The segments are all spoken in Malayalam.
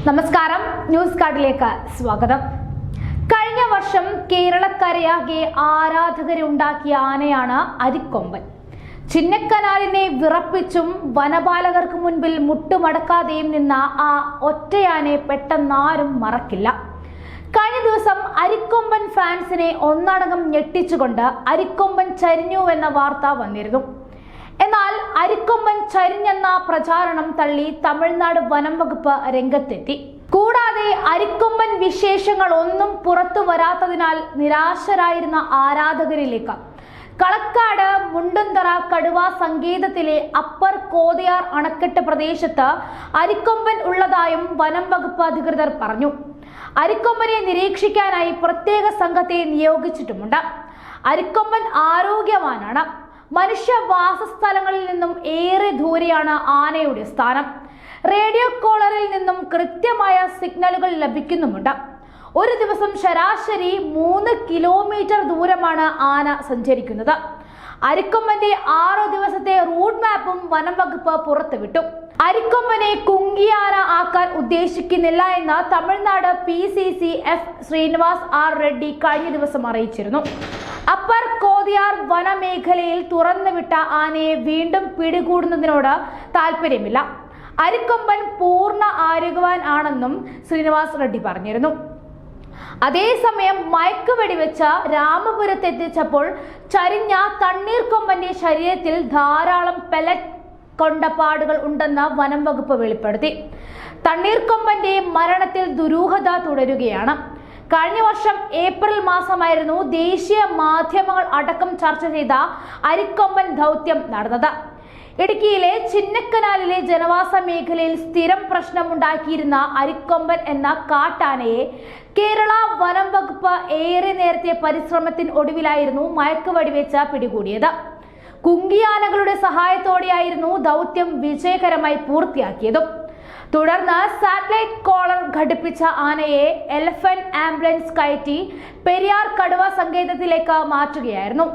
നമസ്കാരം, ന്യൂസ് കാർഡിലേക്ക് സ്വാഗതം. കഴിഞ്ഞ വർഷം കേരളക്കരയാകെ ആരാധകരെ ഉണ്ടാക്കിയ ആനയാണ് അരിക്കൊമ്പൻ. ചിന്നക്കനാലിനെ വിറപ്പിച്ചും വനപാലകർക്ക് മുൻപിൽ മുട്ടുമടക്കാതെയും നിന്ന ആ ഒറ്റയാനെ പെട്ടെന്നാരും മറക്കില്ല. കഴിഞ്ഞ ദിവസം അരിക്കൊമ്പൻ ഫാൻസിനെ ഒന്നടങ്കം ഞെട്ടിച്ചുകൊണ്ട് അരിക്കൊമ്പൻ ചരിഞ്ഞുവെന്ന വാർത്ത വന്നിരുന്നു. എന്നാൽ അരിക്കൊമ്പൻ ചരിഞ്ഞെന്ന പ്രചാരണം തള്ളി തമിഴ്നാട് വനം വകുപ്പ് രംഗത്തെത്തി. കൂടാതെ അരിക്കൊമ്പൻ വിശേഷങ്ങൾ ഒന്നും പുറത്തു വരാത്തതിനാൽ നിരാശരായിരുന്ന ആരാധകരിലേക്ക് കളക്കാട് മുണ്ടുന്തറ കടുവ സങ്കേതത്തിലെ അപ്പർ കോതയാർ അണക്കെട്ട് പ്രദേശത്ത് അരിക്കൊമ്പൻ ഉള്ളതായും വനം വകുപ്പ് അധികൃതർ പറഞ്ഞു. അരിക്കൊമ്പനെ നിരീക്ഷിക്കാനായി പ്രത്യേക സംഘത്തെ നിയോഗിച്ചിട്ടുമുണ്ട്. അരിക്കൊമ്പൻ ആരോഗ്യവാനാണ്. മനുഷ്യവാസസ്ഥലങ്ങളിൽ നിന്നും ഏറെ ദൂരെയാണ് ആനയുടെ സ്ഥാനം. റേഡിയോ കോളറിൽ നിന്നും കൃത്യമായ സിഗ്നലുകൾ ലഭിക്കുന്നുമുണ്ട്. ഒരു ദിവസം ശരാശരി 3 കിലോമീറ്റർ ദൂരമാണ് ആന സഞ്ചരിക്കുന്നത്. അരിക്കൊമ്പന്റെ 6 ദിവസത്തെ റൂട്ട് മാപ്പും വനം വകുപ്പ് പുറത്തുവിട്ടു. അരിക്കൊമ്പനെ കുങ്കിയാന ആക്കാൻ ഉദ്ദേശിക്കുന്നില്ല എന്ന് Tamil Nadu PCC F Srinivas R Reddy കഴിഞ്ഞ ദിവസം അറിയിച്ചിരുന്നു. അപ്പർ കോതയാർ വനമേഖലയിൽ തുറന്നുവിട്ട ആനയെ വീണ്ടും പിടികൂടുന്നതിനോട് താല്പര്യമില്ല. അരിക്കൊമ്പൻ പൂർണ്ണ ആരോഗ്യവാൻ ആണെന്നും ശ്രീനിവാസ് റെഡ്ഡി പറഞ്ഞിരുന്നു. അതേസമയം മയക്കുവെടിവെച്ച് രാമപുരത്തെത്തിച്ചപ്പോൾ ചരിഞ്ഞ തണ്ണീർക്കൊമ്പന്റെ ശരീരത്തിൽ ധാരാളം പെലറ്റ് കൊണ്ടപാടുകൾ ഉണ്ടെന്ന് വനം വകുപ്പ് വെളിപ്പെടുത്തി. തണ്ണീർക്കൊമ്പന്റെ മരണത്തിൽ ദുരൂഹത തുടരുകയാണ്. കഴിഞ്ഞ വർഷം ഏപ്രിൽ മാസമായിരുന്നു ദേശീയ മാധ്യമങ്ങൾ അടക്കം ചർച്ച ചെയ്ത അരിക്കൊമ്പൻ ദൗത്യം നടന്നത്. ഇടുക്കിയിലെ ചിന്നക്കനാലിലെ ജനവാസ മേഖലയിൽ സ്ഥിരം പ്രശ്നമുണ്ടാക്കിയിരുന്ന അരിക്കൊമ്പൻ എന്ന കാട്ടാനയെ കേരള വനം വകുപ്പ് ഏറെ നേരത്തെ പരിശ്രമത്തിന് ഒടുവിലായിരുന്നു മയക്കുവെടിവെച്ച് പിടികൂടിയത്. കുങ്കിയാനകളുടെ സഹായത്തോടെയായിരുന്നു ദൗത്യം വിജയകരമായി പൂർത്തിയാക്കിയതും. തുടർന്ന് സാറ്റലൈറ്റ് കോളർ ഘടിപ്പിച്ച ആനയെ എലഫന്റ് ആംബുലൻസ് കയറ്റി പെരിയാർ കടുവ സങ്കേതത്തിലേക്ക് മാറ്റുകയായിരുന്നു.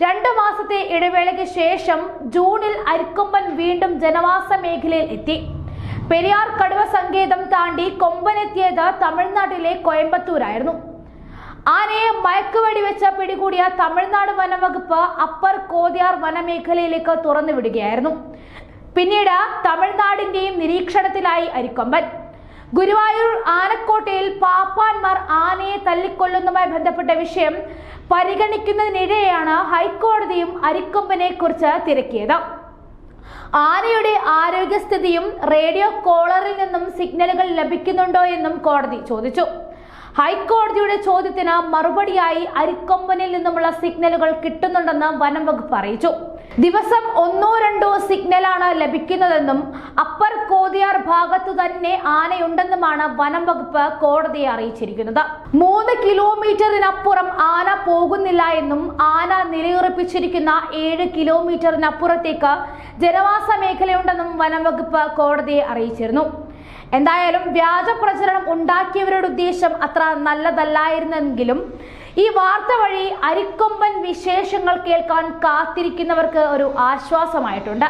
2 മാസത്തെ ഇടവേളയ്ക്ക് ശേഷം ജൂണിൽ അരിക്കൊമ്പൻ വീണ്ടും ജനവാസ മേഖലയിൽ എത്തി. പെരിയാർ കടുവ സങ്കേതം താണ്ടി കൊമ്പനെത്തിയത് തമിഴ്നാട്ടിലെ കോയമ്പത്തൂരായിരുന്നു. ആനയെ മയക്കുവെടിവെച്ച് പിടികൂടിയ തമിഴ്നാട് വനം വകുപ്പ് അപ്പർ കോതയാർ വനമേഖലയിലേക്ക് തുറന്നുവിടുകയായിരുന്നു. പിന്നീട് തമിഴ്നാടിന്റെയും നിരീക്ഷണത്തിലായി അരിക്കൊമ്പൻ. ഗുരുവായൂർ ആനക്കോട്ടയിൽ പാപ്പാന്മാർ ആനയെ തല്ലിക്കൊല്ലുന്നതുമായി ബന്ധപ്പെട്ട വിഷയം പരിഗണിക്കുന്നതിനിടെയാണ് ഹൈക്കോടതിയും അരിക്കൊമ്പനെ കുറിച്ച് തിരക്കിയത്. ആനയുടെ ആരോഗ്യസ്ഥിതിയും റേഡിയോ കോളറിൽ നിന്നും സിഗ്നലുകൾ ലഭിക്കുന്നുണ്ടോ എന്നും കോടതി ചോദിച്ചു. ഹൈക്കോടതിയുടെ ചോദ്യത്തിന് മറുപടിയായി അരിക്കൊമ്പനിൽ നിന്നുമുള്ള സിഗ്നലുകൾ കിട്ടുന്നുണ്ടെന്ന് വനം വകുപ്പ് അറിയിച്ചു. ദിവസം 1-2 സിഗ്നലാണ് ലഭിക്കുന്നതെന്നും അപ്പർ കോതയാർ ഭാഗത്തു തന്നെ ആനയുണ്ടെന്നുമാണ് വനം വകുപ്പ് കോടതിയെ അറിയിച്ചിരിക്കുന്നത്. 3 കിലോമീറ്ററിനപ്പുറം ആന പോകുന്നില്ല എന്നും ആന നിലയുറപ്പിച്ചിരിക്കുന്ന 7 കിലോമീറ്ററിനപ്പുറത്തേക്ക് ജനവാസ മേഖലയുണ്ടെന്നും വനം വകുപ്പ് കോടതിയെ അറിയിച്ചിരുന്നു. എന്തായാലും വ്യാജ പ്രചരണം ഉണ്ടാക്കിയവരുടെ ഉദ്ദേശം അത്ര നല്ലതല്ലായിരുന്നെങ്കിലും ഈ വാർത്ത വഴി അരിക്കൊമ്പൻ വിശേഷങ്ങൾ കേൾക്കാൻ കാത്തിരിക്കുന്നവർക്ക് ഒരു ആശ്വാസമായിട്ടുണ്ട്.